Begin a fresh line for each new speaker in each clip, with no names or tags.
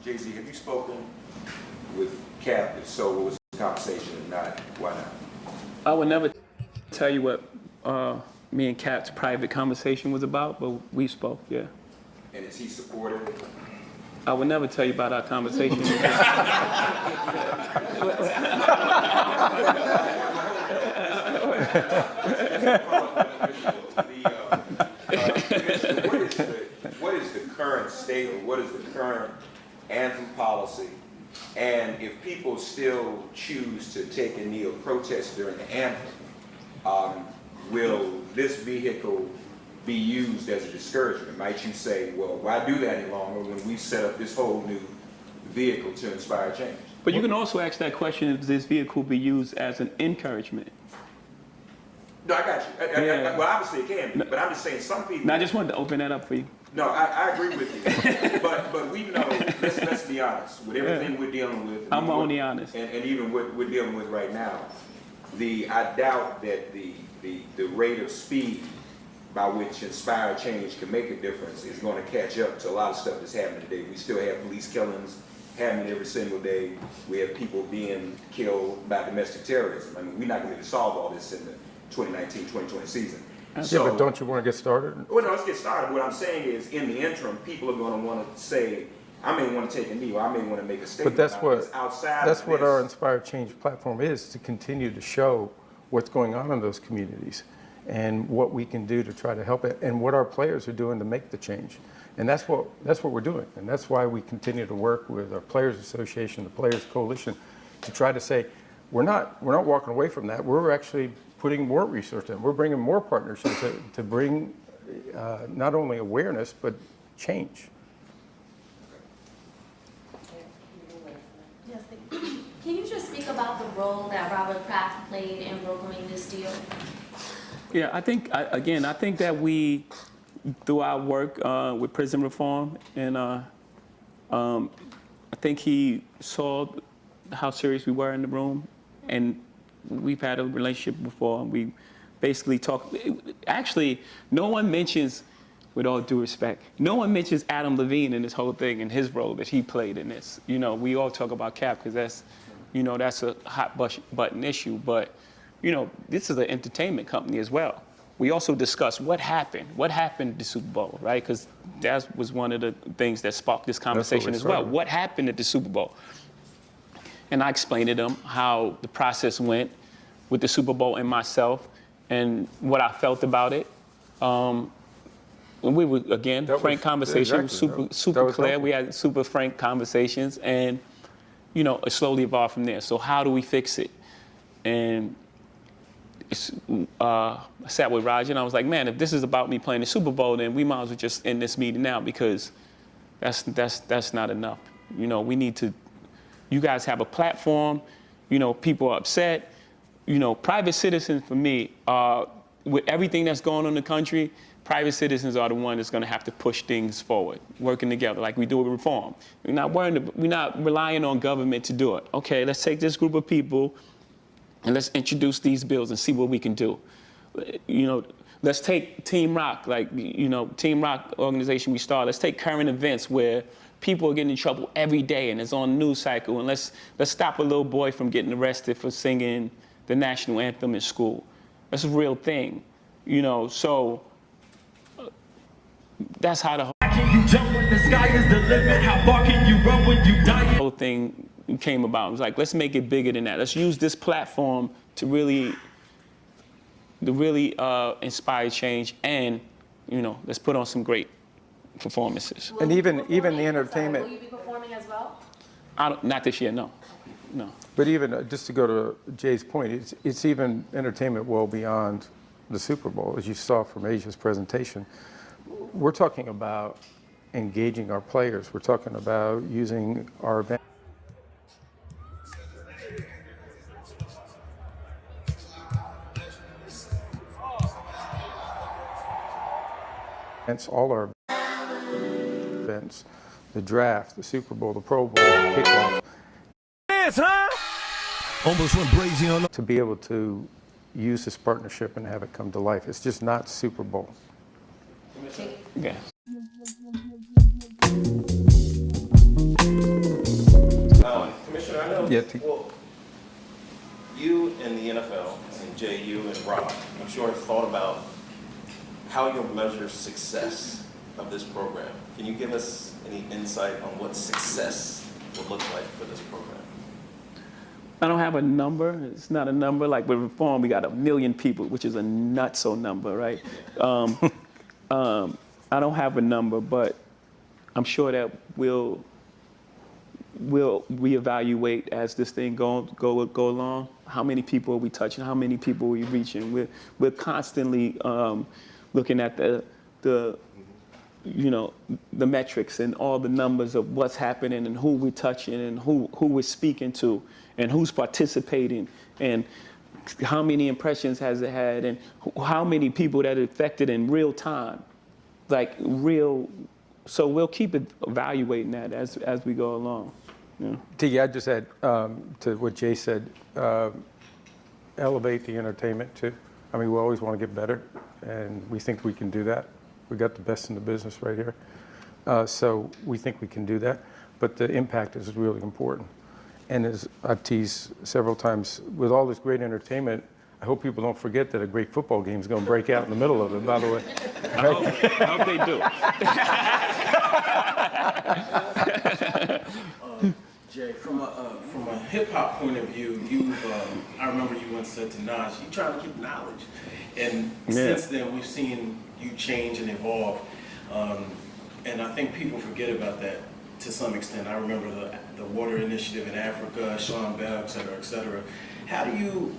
Jay-Z, have you spoken with Cap? If so, what was the conversation? If not, why not?
I would never tell you what me and Cap's private conversation was about, but we spoke, yeah.
And is he supportive?
I would never tell you about our conversation.
What is the current state, or what is the current anthem policy? And if people still choose to take a knee or protest during the anthem, will this vehicle be used as a discouragement? Might you say, well, why do that any longer when we set up this whole new vehicle to inspire change?
But you can also ask that question, if this vehicle be used as an encouragement.
No, I got you. Well, obviously it can be, but I'm just saying some people...
No, I just wanted to open that up for you.
No, I agree with you. but we know, let's be honest, with everything we're dealing with...
I'm only honest.
And even what we're dealing with right now, I doubt that the rate of speed by which inspired change can make a difference is going to catch up to a lot of stuff that's happening today. We still have police killings happening every single day. We have people being killed by domestic terrorism. I mean, we're not going to solve all this in the 2019-2020 season.
So, yeah, but don't you want to get started?
Well, no, let's get started. What I'm saying is, in the interim, people are going to want to say, I may want to take a knee, or I may want to make a statement.
But that's what our Inspired Change platform is, to continue to show what's going on in those communities and what we can do to try to help it, and what our players are doing to make the change. And that's what we're doing, and that's why we continue to work with our Players Association, the Players Coalition, to try to say we're not walking away from that. We're actually putting more research in. We're bringing more partnerships to bring not only awareness but change.
Yes, can you just speak about the role that Robert Kraft played in brokering this deal?
Yeah, I think, again, I think that we, through our work with prison reform, and I think he saw how serious we were in the room, and we've had a relationship before. We basically talk. Actually, no one mentions, with all due respect, no one mentions Adam Levine in this whole thing and his role that he played in this. You know, we all talk about Cap because that's, you know, that's a hot button issue. But, you know, this is an entertainment company as well. We also discuss what happened at the Super Bowl, right? Because that was one of the things that sparked this conversation as well. What happened at the Super Bowl? And I explained to them how the process went with the Super Bowl and myself, and what I felt about it. And we were, again, frank conversation, super clear. We had super frank conversations, and, you know, it slowly evolved from there. So how do we fix it? And I sat with Roger, and I was like, man, if this is about me playing the Super Bowl, then we might as well just end this meeting now, because that's not enough. You know, we need to. You guys have a platform, you know, people are upset. You know, private citizens, for me, with everything that's going on in the country, private citizens are the one that's going to have to push things forward, working together like we do with reform. We're not relying on government to do it. Okay, let's take this group of people and let's introduce these bills and see what we can do. You know, let's take Team Rock, like, you know, Team Rock organization we started. Let's take current events where people are getting in trouble every day and it's on the news cycle, and let's stop a little boy from getting arrested for singing the national anthem in school. That's a real thing, you know, so that's how the whole thing came about. It was like, let's make it bigger than that. Let's use this platform to really inspire change, and, you know, let's put on some great performances.
And even the entertainment.
Will you be performing as well?
Not this year, no.
But even, just to go to Jay's point, it's even entertainment well beyond the Super Bowl, as you saw from Asia's presentation. We're talking about engaging our players. We're talking about using our event. All our events, the draft, the Super Bowl, the Pro Bowl, the kickoff.
Yes, huh? Almost went crazy on
to be able to use this partnership and have it come to life. It's just not Super Bowl.
Yeah.
Commissioner, I know,
Yeah,
well, you and the NFL, and Jay, you and Rob, I'm sure have thought about how you'll measure success of this program. Can you give us any insight on what success will look like for this program?
I don't have a number. It's not a number. Like with reform, we got 1 million people, which is a nutso number, right? I don't have a number, but I'm sure that we'll reevaluate as this thing go along. How many people are we touching? How many people are we reaching? We're constantly looking at the metrics and all the numbers of what's happening and who we're touching and who we're speaking to and who's participating and how many impressions has it had and how many people that are affected in real time, like real. So we'll keep evaluating that as we go along. Yeah.
Tiki, I just add to what Jay said, elevate the entertainment too. I mean, we always want to get better, and we think we can do that. We got the best in the business right here. So we think we can do that, but the impact is really important. And as I've teased several times, with all this great entertainment, I hope people don't forget that a great football game is going to break out in the middle of it, by the way.
I hope they do.
Jay, from a hip hop point of view, I remember you once said to Nas, "You trying to keep knowledge," and since then we've seen you change and evolve, and I think people forget about that to some extent. I remember the water initiative in Africa, Sean Bell, et cetera, et cetera. How do you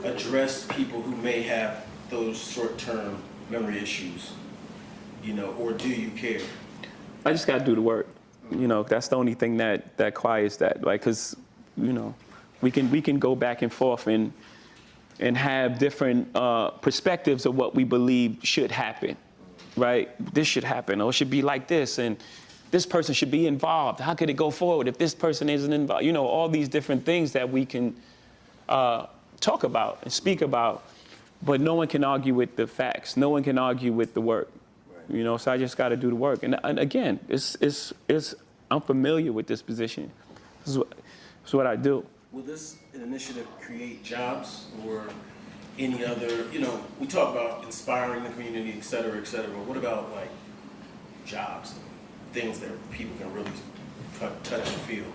address people who may have those short-term memory issues, or do you care?
I just got to do the work. That's the only thing that quiets that, like, because we can go back and forth and have different perspectives of what we believe should happen, right? This should happen, or it should be like this, and this person should be involved. How could it go forward if this person isn't involved? All these different things that we can talk about and speak about, but no one can argue with the facts. No one can argue with the work. So I just got to do the work. And again, I'm familiar with this position. This is what I do.
Will this initiative create jobs or any other, we talk about inspiring the community, et cetera, but what about like jobs, things that people can really touch and feel?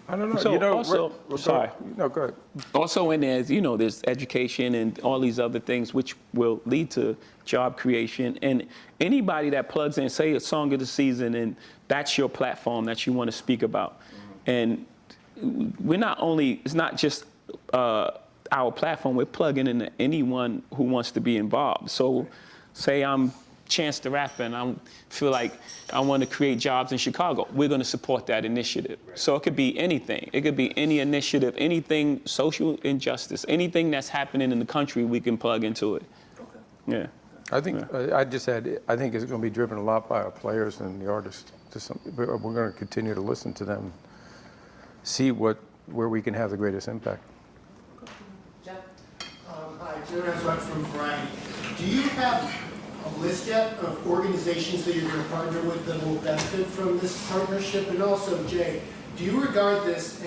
I don't know.
So also, sorry.
No, go ahead.
Also in there, there's education and all these other things which will lead to job creation. And anybody that plugs in, say a song of the season, and that's your platform that you want to speak about. And it's not just our platform, we're plugging into anyone who wants to be involved. So say I'm Chance the Rapper and I feel like I want to create jobs in Chicago. We're going to support that initiative. So it could be anything. It could be any initiative, anything social injustice, anything that's happening in the country, we can plug into it.
Okay.
Yeah.
I think I just add, I think it's going to be driven a lot by our players and the artists. We're going to continue to listen to them, see where we can have the greatest impact.
Jeff? Hi, Jerry Wright from Variety. Do you have a list yet of organizations that you're going to partner with that will benefit from this partnership? And also, Jay, do you regard this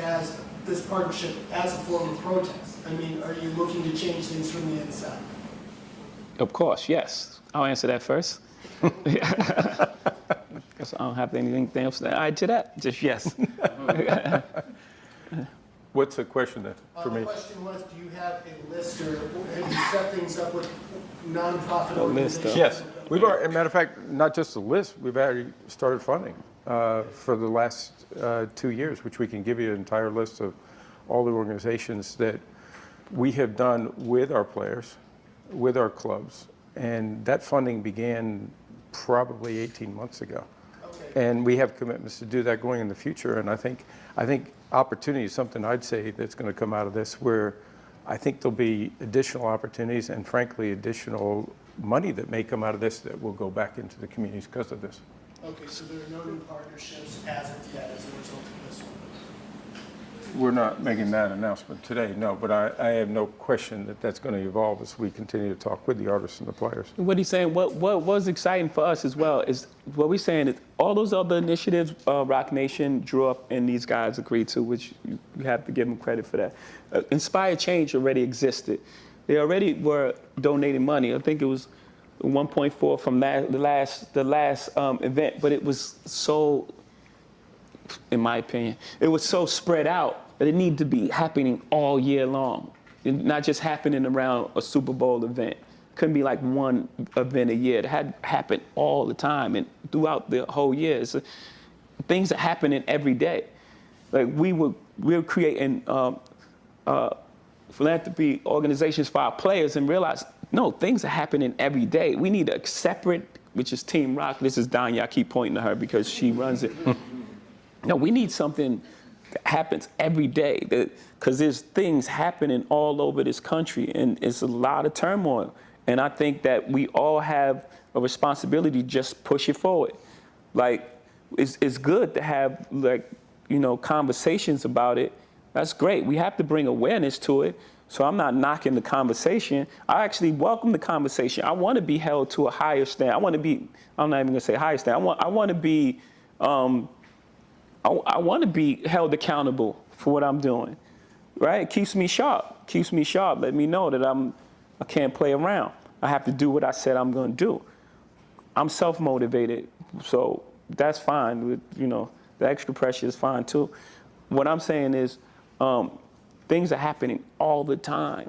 partnership as a form of protest? I mean, are you looking to change things from the inside?
Of course, yes. I'll answer that first. Guess I don't have anything else to add to that. Just yes.
What's the question then for me?
The question was, do you have a list or have you set things up with nonprofit organizations?
Yes. We've already, as a matter of fact, not just a list, we've already started funding for the last 2 years, which we can give you an entire list of all the organizations that we have done with our players, with our clubs. And that funding began probably 18 months ago. Okay. And we have commitments to do that going in the future. And I think opportunity is something I'd say that's going to come out of this, where I think there'll be additional opportunities and frankly additional money that may come out of this that will go back into the communities because of this.
Okay, so there are no new partnerships as of yet as a result of this one?
We're not making that announcement today, no, but I have no question that that's going to evolve as we continue to talk with the artists and the players.
What he's saying, what was exciting for us as well is what we're saying is all those other initiatives Rock Nation drew up and these guys agreed to, which you have to give them credit for that. Inspired Change already existed. They already were donating money. I think it was 1.4 from the last event, but it was so, in my opinion, it was so spread out that it needed to be happening all year long, not just happening around a Super Bowl event. Couldn't be like one event a year. It had to happen all the time and throughout the whole year. So things are happening every day. Like we're creating philanthropy organizations for our players and realize, no, things are happening every day. We need a separate, which is Team Rock. This is Danya. I keep pointing to her because she runs it. No, we need something that happens every day because there's things happening all over this country and it's a lot of turmoil. And I think that we all have a responsibility to just push it forward. Like, it's good to have, like, you know, conversations about it. That's great. We have to bring awareness to it. So I'm not knocking the conversation. I actually welcome the conversation. I want to be held to a higher standard. I'm not even going to say higher standard. I want to be, I want to be held accountable for what I'm doing, right? It keeps me sharp. Let me know that I can't play around. I have to do what I said I'm going to do. I'm self-motivated, so that's fine. You know, the extra pressure is fine too. What I'm saying is, things are happening all the time,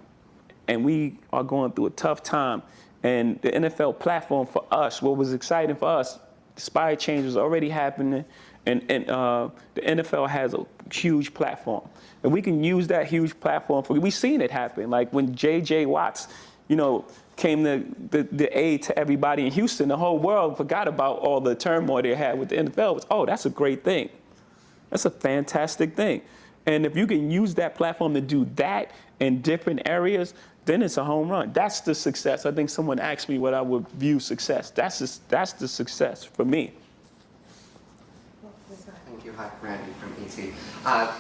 and we are going through a tough time. And the NFL platform for us, what was exciting for us, Inspired Change was already happening, and the NFL has a huge platform. And we can use that huge platform we've seen it happen. Like when J.J. Watts, you know, came the aid to everybody in Houston, the whole world forgot about all the turmoil they had with the NFL. Oh, that's a great thing. That's a fantastic thing. And if you can use that platform to do that in different areas, then it's a home run. That's the success. I think someone asked me what I would view success. That's the success for me.
Thank you. Hi, Randy from ET.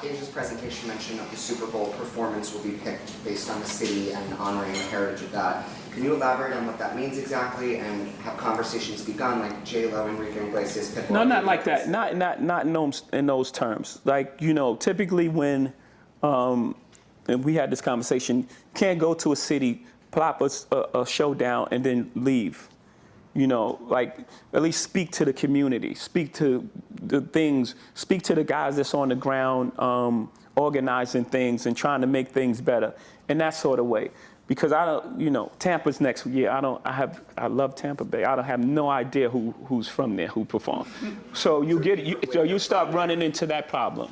Asia's presentation mentioned that the Super Bowl performance will be picked based on the city and honoring the heritage of that. Can you elaborate on what that means exactly and have conversations begun, like J.Lo, Enrique Iglesias, Pitbull?
No, not like that. Not in those terms. Like, you know, typically when and we had this conversation, you can't go to a city, plop a show down, and then leave. You know, like, at least speak to the community, speak to the things, speak to the guys that's on the ground organizing things and trying to make things better in that sort of way. Because I don't, you know, Tampa's next year. I love Tampa Bay. I don't have no idea who's from there, who performed. So you start running into that problem.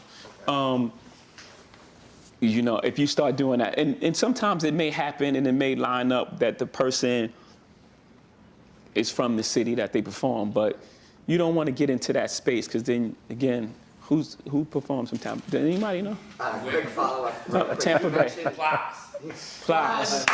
You know, if you start doing that, and sometimes it may happen and it may line up that the person is from the city that they perform, but you don't want to get into that space because then again, who performs from Tampa? Does anybody know?
Quick follow-up.
Tampa Bay. Plies.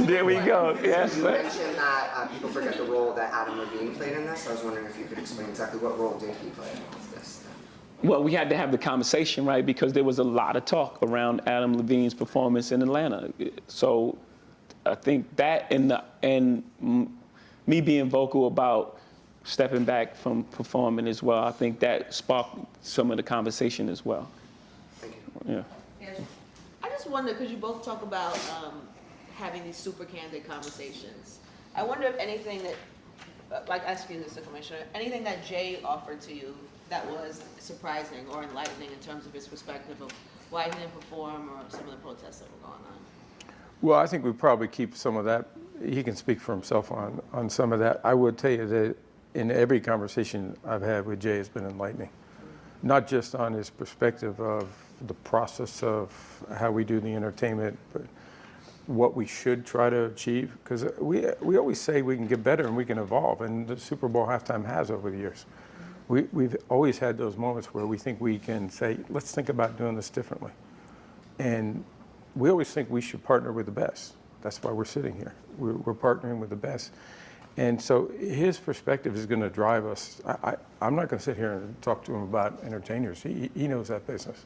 There we go. Yes.
You mentioned that people forget the role that Adam Levine played in this. I was wondering if you could explain exactly what role did he play in all of this.
Well, we had to have the conversation, right? Because there was a lot of talk around Adam Levine's performance in Atlanta. So I think that and me being vocal about stepping back from performing as well, I think that sparked some of the conversation as well.
Thank you.
Yeah.
I just wonder, because you both talk about having these super candid conversations. I wonder if anything that, like asking this Commissioner, anything that Jay offered to you that was surprising or enlightening in terms of his perspective of why he didn't perform or some of the protests that were going on?
Well, I think we probably keep some of that. He can speak for himself on some of that. I would tell you that in every conversation I've had with Jay has been enlightening, not just on his perspective of the process of how we do the entertainment, but what we should try to achieve. Because we always say we can get better and we can evolve, and the Super Bowl halftime has over the years. We've always had those moments where we think we can say, let's think about doing this differently. And we always think we should partner with the best. That's why we're sitting here. We're partnering with the best. And so his perspective is going to drive us. I'm not going to sit here and talk to him about entertainers. He knows that business.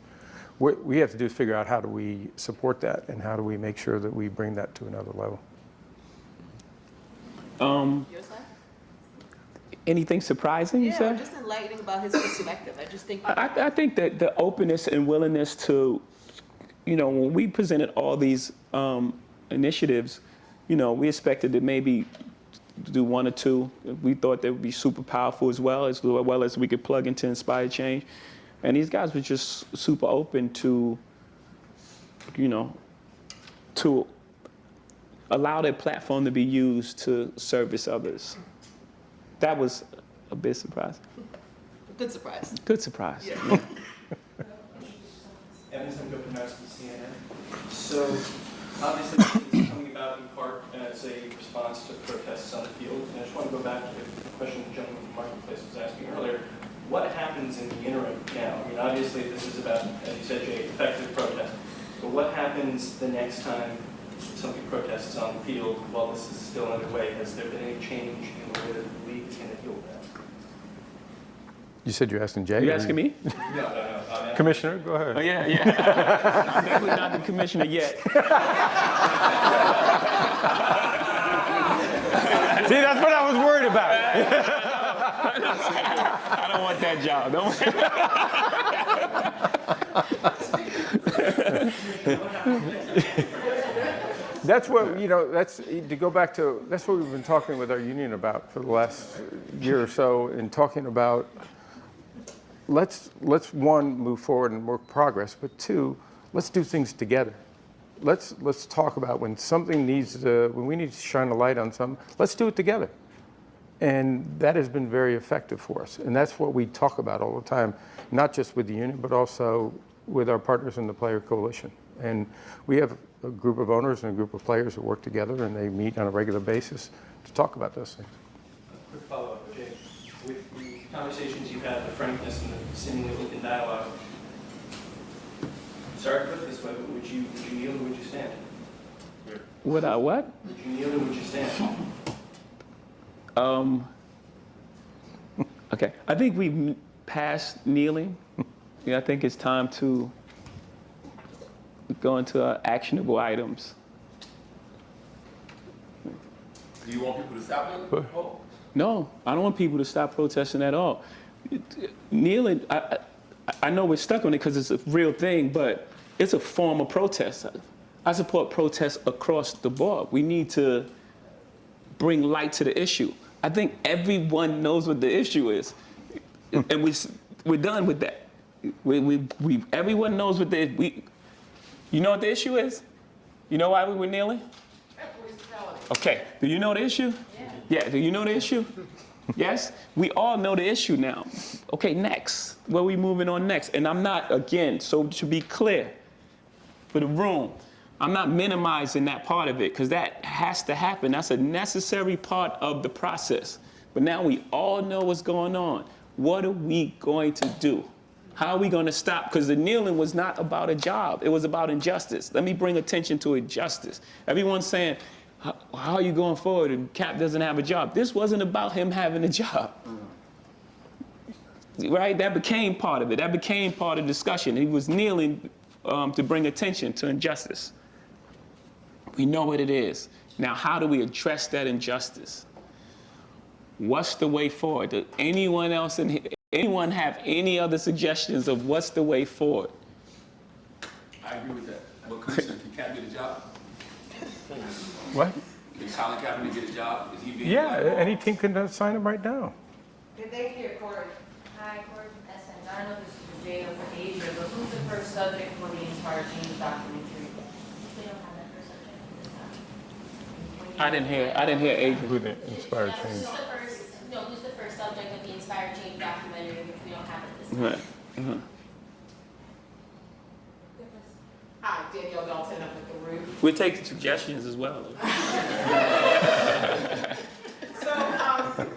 What we have to do is figure out how do we support that and how do we make sure that we bring that to another level.
Your side?
Anything surprising, you
Yeah,
said?
just enlightening about his perspective. I just think.
I think that the openness and willingness to, when we presented all these initiatives, we expected to maybe do one or two. We thought they would be super powerful as well as we could plug into Inspire Change. And these guys were just super open to, to allow their platform to be used to service others. That was a bit surprising.
Good surprise.
Good surprise.
Yeah.
Evan Gopinath from CNN. So, obviously, this is coming about in part as a response to protests on the field. And I just want to go back to the question the gentleman from Marketplace was asking earlier. What happens in the interim now? I mean, obviously, this is about, as you said, Jay, effective protest. But what happens the next time somebody protests on the field while this is still underway? Has there been any change in the way that the league is going to deal with that?
You said you're asking Jay?
You asking me?
No.
Commissioner, go ahead.
Oh, yeah. I'm definitely not the commissioner yet.
See, that's what I was worried about.
I don't want that job.
That's what, that's, to go back to, that's what we've been talking with our union about for the last year or so, and talking about, let's one, move forward and work progress, but two, let's do things together. Let's talk about when something when we need to shine a light on something, let's do it together. And that has been very effective for us. And that's what we talk about all the time, not just with the union, but also with our partners in the Player Coalition. And we have a group of owners and a group of players that work together, and they meet on a regular basis to talk about those things.
A quick follow-up, Jay. With the conversations you've had, the frankness and the seemingly open dialogue, sorry to put it this way, but would you kneel or would you stand?
Would I what?
Would you kneel or would you stand?
Okay. I think we've passed kneeling. I think it's time to go into actionable items.
Do you want people to stop kneeling? Oh.
No, I don't want people to stop protesting at all. Kneeling, I know we're stuck on it because it's a real thing, but it's a form of protest. I support protests across the board. We need to bring light to the issue. I think everyone knows what the issue is, and we're done with that. Everyone knows what you know what the issue is? You know why we were kneeling? Okay, do you know the issue? Yeah, do you know the issue? Yes? We all know the issue now. Okay, next. Where are we moving on next? And I'm not, again, so to be clear for the room, I'm not minimizing that part of it because that has to happen. That's a necessary part of the process. But now we all know what's going on. What are we going to do? How are we going to stop? Because the kneeling was not about a job. It was about injustice. Let me bring attention to injustice. Everyone's saying, how are you going forward? And Cap doesn't have a job. This wasn't about him having a job. Right? That became part of it. That became part of the discussion. He was kneeling to bring attention to injustice. We know what it is. Now, how do we address that injustice? What's the way forward? Does anyone else in here, anyone have any other suggestions of what's the way forward?
I agree with that. Well, Commissioner, can Cap get a job?
What?
Can Colin Kaepernick get a job? Is he being
Any team can sign him right now.
Good day here, Corey. Hi, Corey from SN. I don't know if this is for Jay or for Asia, but who's the first subject for the Inspire Change documentary?
We don't have that first subject this time.
I didn't hear Adrian.
Who the Inspired
Yeah,
Change?
who's the first subject of the Inspire Change documentary, which we don't have it this time.
Right. Uh-huh.
Hi, Danielle Dalton up at the Root.
We're taking suggestions as well.
So,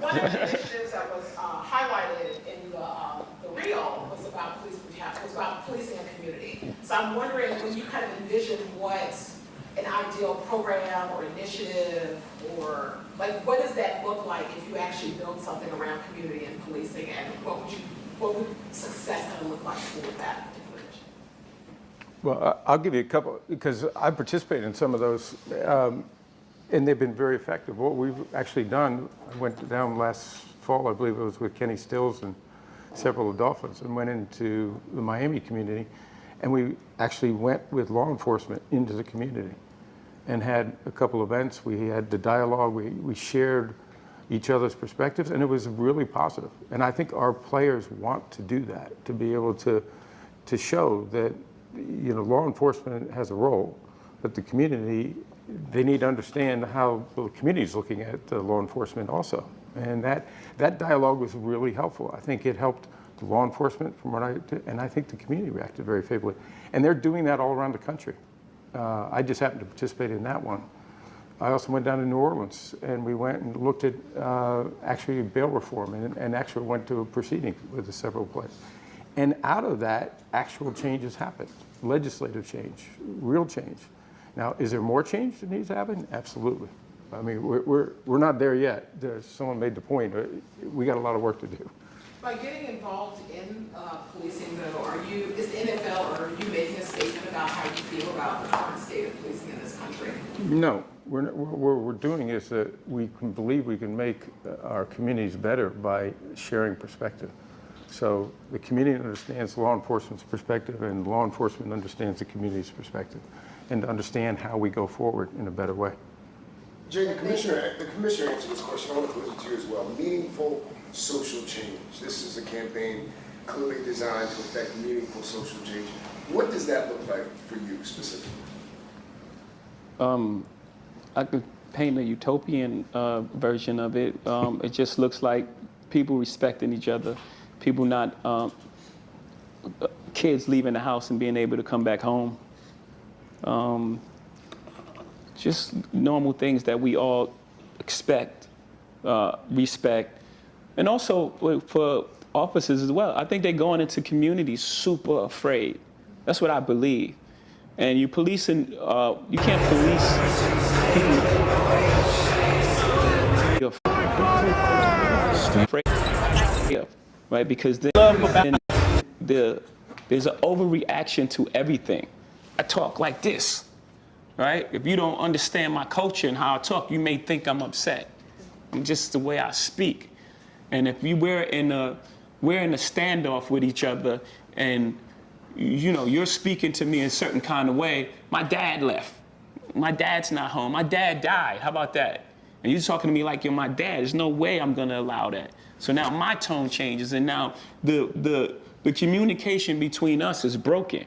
one of the initiatives that was highlighted in the reel was about police brutality, was about policing a community. So I'm wondering, when you kind of envision what
an ideal program or initiative, or like what does that look like if you actually build something around community and policing, and what would success kind of look like for that particular initiative?
Well, I'll give you a couple, because I participated in some of those, and they've been very effective. What we've actually done, I went down last fall, I believe it was with Kenny Stills and several of the Dolphins, and went into the Miami community, and we actually went with law enforcement into the community and had a couple events. We had the dialogue, we shared each other's perspectives, and it was really positive. And I think our players want to do that, to be able to show that, you know, law enforcement has a role, but the community, they need to understand how the community is looking at law enforcement also. And that dialogue was really helpful. I think it helped the law enforcement from what and I think the community reacted very favorably. And they're doing that all around the country. I just happened to participate in that one. I also went down to New Orleans, and we went and looked at actually bail reform, and actually went to a proceeding with the several players. And out of that, actual changes happened. Legislative change, real change. Now, is there more change that needs to happen? Absolutely. I mean, we're not there yet. Someone made the point. We got a lot of work to do.
By getting involved in policing, though, is the NFL, or are you making a statement about how you feel about the current state of policing in this country?
No, what we're doing is that we can believe we can make our communities better by sharing perspective. So the community understands law enforcement's perspective, and law enforcement understands the community's perspective, and to understand how we go forward in a better way.
Jay, the commissioner answered this question. I want to pose it to you as well. Meaningful social change. This is a campaign clearly designed to affect meaningful social change. What does that look like for you specifically?
I could paint a utopian version of it. It just looks like people respecting each other, people not, kids leaving the house and being able to come back home. Just normal things that we all expect, respect. And also for officers as well. I think they're going into communities super afraid. That's what I believe. And you policing, you can't police people afraid, right? Because then there's an overreaction to everything. I talk like this, right? If you don't understand my culture and how I talk, you may think I'm upset. I'm just the way I speak. And if we're in a standoff with each other, and you know, you're speaking to me in a certain kind of way, my dad left. My dad's not home. My dad died. How about that? And you're talking to me like you're my dad. There's no way I'm gonna allow that. So now my tone changes, and now the communication between us is broken.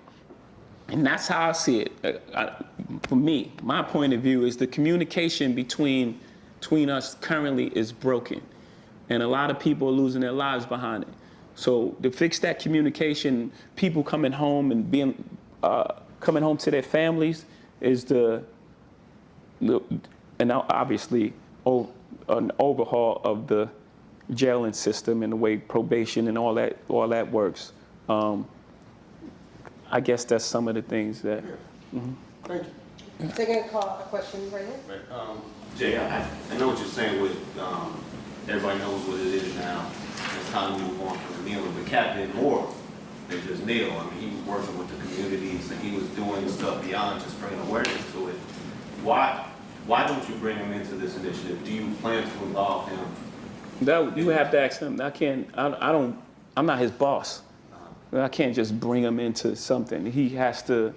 And that's how I see it. For me, my point of view is the communication between us currently is broken. And a lot of people are losing their lives behind it. So to fix that communication, people coming home and coming home to their families is and obviously an overhaul of the jailing system and the way probation and all that works. I guess that's some of the things that.
Thank you.
Taking a question right here.
Right. Jay, I know what you're saying with everybody knows what it is now. It's time to move on from Neil, but Cap did more than just Neil. I mean, he was working with the communities, and he was doing stuff beyond just bringing awareness to it. Why don't you bring him into this initiative? Do you plan to involve him?
That you have to ask him. I'm not his boss. I can't just bring him into something. He has to.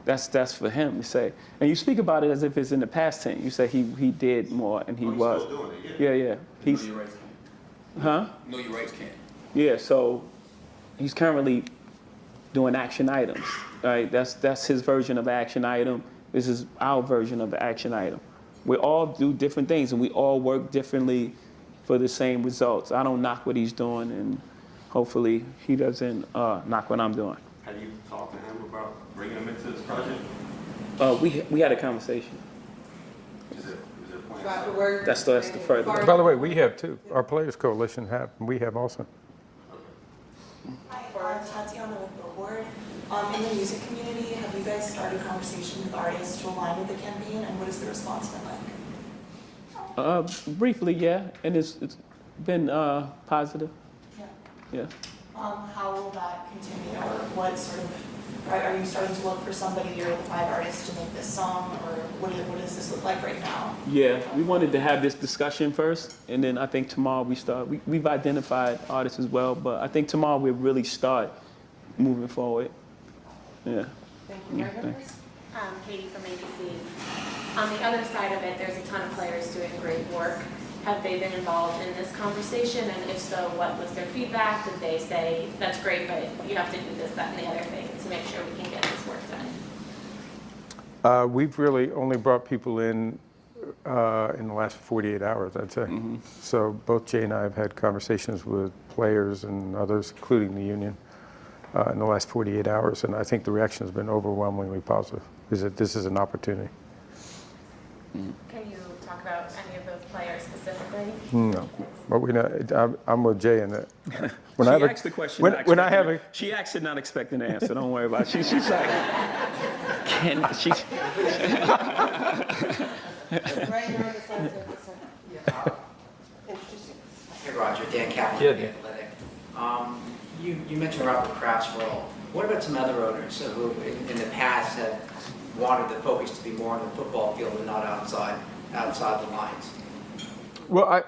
That's for him to say. And you speak about it as if it's in the past tense. You say he did more and he was.
Still doing it, yeah.
Yeah. He's.
Know your rights can't.
Huh?
Know your rights can't.
Yeah. So he's currently doing action items. Right. That's his version of action item. This is our version of the action item. We all do different things, and we all work differently for the same results. I don't knock what he's doing, and hopefully he doesn't knock what I'm doing.
Have you talked to him about bringing him into this project?
We had a conversation.
Is it a plan?
That's the further.
By the way, we have too. Our Players Coalition have, and we have also.
Hi, Tatiana with the Word. In the music community, have you guys started conversation with artists to align with the campaign, and what has the response been like?
Briefly, yeah, and it's been positive. Yeah.
How will that continue, or what sort of, are you starting to look for somebody or the 5 artists to make this song, or what does this look like right now?
Yeah, we wanted to have this discussion first, and then I think tomorrow we've identified artists as well, but I think tomorrow we'll really start moving forward. Yeah.
Thank you.
Katie from ABC. On the other side of it, there's a ton of players doing great work. Have they been involved in this conversation? And if so, what was their feedback? Did they say, that's great, but you have to do this, that, and the other thing to make sure we can get this work done?
We've really only brought people in the last 48 hours, I'd say. So both Jay and I have had conversations with players and others, including the union, in the last 48 hours, and I think the reaction has been overwhelmingly positive, is that this is an opportunity.
Can you talk about any of those players specifically?
No, but I'm with Jay in that.
She asked the question. She asked it not expecting an answer. Don't worry about it. She's like,
Hey Roger, Dan Kaplan, The Athletic. You mentioned Robert Kraft's role. What about some other owners who in the past have wanted the focus to be more on the football field and not outside the lines?
Well,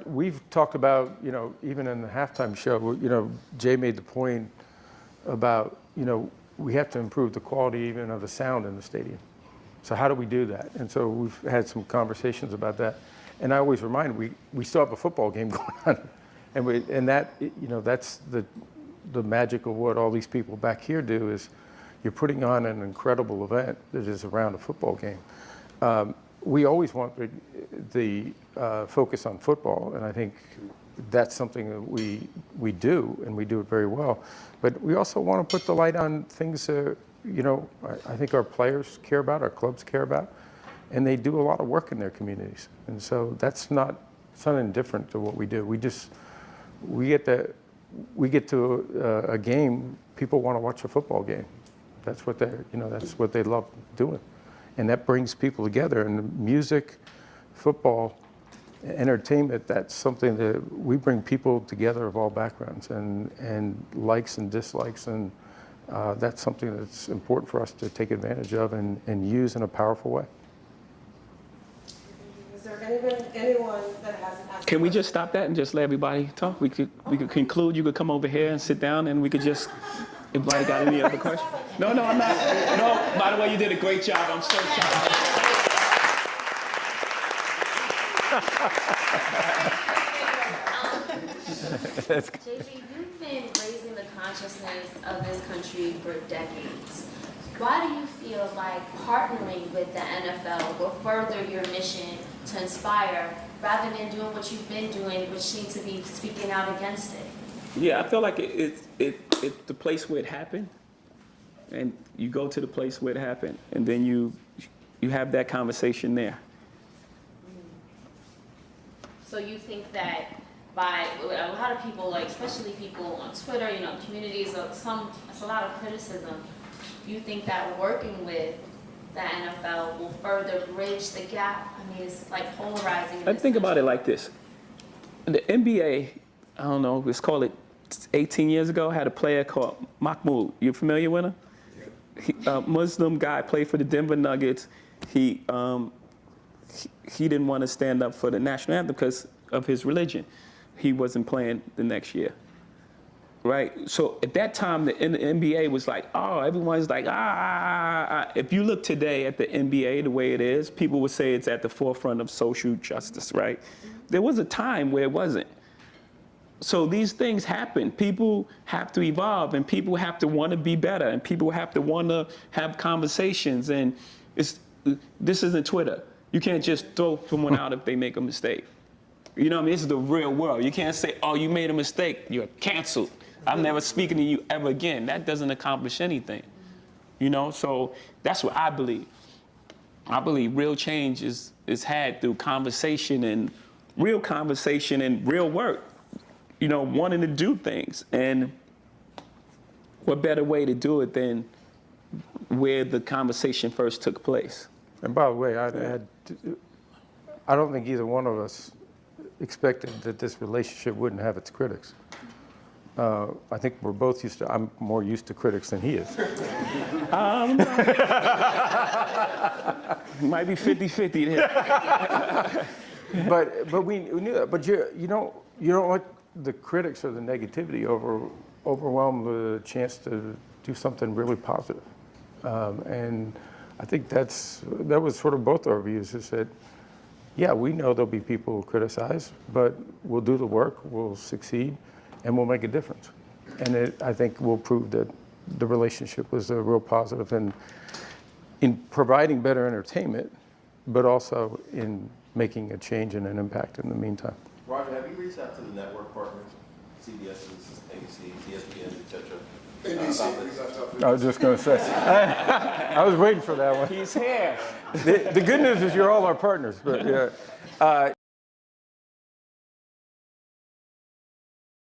we've talked about, even in the halftime show, Jay made the point about, we have to improve the quality even of the sound in the stadium. So how do we do that? And so we've had some conversations about that. And I always remind we still have a football game going on. And that's the magic of what all these people back here do is you're putting on an incredible event that is around a football game. We always want the focus on football, and I think that's something that we do, and we do it very well. But we also want to put the light on things that, I think our players care about, our clubs care about, and they do a lot of work in their communities. And so it's not indifferent to what we do. We get to a game, people want to watch a football game. That's what they love doing. And that brings people together. And music, football, entertainment, that's something that we bring people together of all backgrounds and likes and dislikes. And that's something that's important for us to take advantage of and use in a powerful way.
Is there anyone that hasn't asked?
Can we just stop that and just let everybody talk? We could conclude. You could come over here and sit down, and we could just. Anybody got any other questions? No, I'm not. No, by the way, you did a great job. I'm so sorry.
JJ, you've been raising the consciousness of this country for decades. Why do you feel like partnering with the NFL will further your mission to inspire rather than doing what you've been doing, which seems to be speaking out against it?
Yeah, I feel like it's the place where it happened, and you go to the place where it happened, and then you have that conversation there.
So you think that by a lot of people, like especially people on Twitter, communities, it's a lot of criticism. Do you think that working with the NFL will further bridge the gap? I mean, it's like polarizing.
I think about it like this: the NBA. I don't know, let's call it 18 years ago, had a player called Mahmoud. You familiar with him? A Muslim guy, played for the Denver Nuggets. He didn't want to stand up for the national anthem because of his religion. He wasn't playing the next year, right? So at that time, the NBA was like, everyone's like, If you look today at the NBA, the way it is, people would say it's at the forefront of social justice, right? There was a time where it wasn't. So these things happen. People have to evolve, and people have to want to be better, and people have to want to have conversations. And this isn't Twitter. You can't just throw someone out if they make a mistake. You know what I mean? This is the real world. You can't say, you made a mistake, you're canceled. I'm never speaking to you ever again. That doesn't accomplish anything. So that's what I believe. I believe real change is had through conversation and real work. Wanting to do things. And what better way to do it than where the conversation first took place?
And by the way, I don't think either one of us expected that this relationship wouldn't have its critics. I think we're both I'm more used to critics than he is.
Might be 50-50 there.
but we knew that. But you don't let the critics or the negativity overwhelm the chance to do something really positive. And I think that was sort of both our views, is that, yeah, we know there'll be people who criticize, but we'll do the work, we'll succeed, and we'll make a difference. And I think we'll prove that the relationship was a real positive in providing better entertainment, but also in making a change and an impact in the meantime.
Roger, have you reached out to the network partners, CBS's, ABC's, ESPN, et cetera?
I was just going to say, I was waiting for that one.
He's here.
The good news is you're all our partners, but yeah.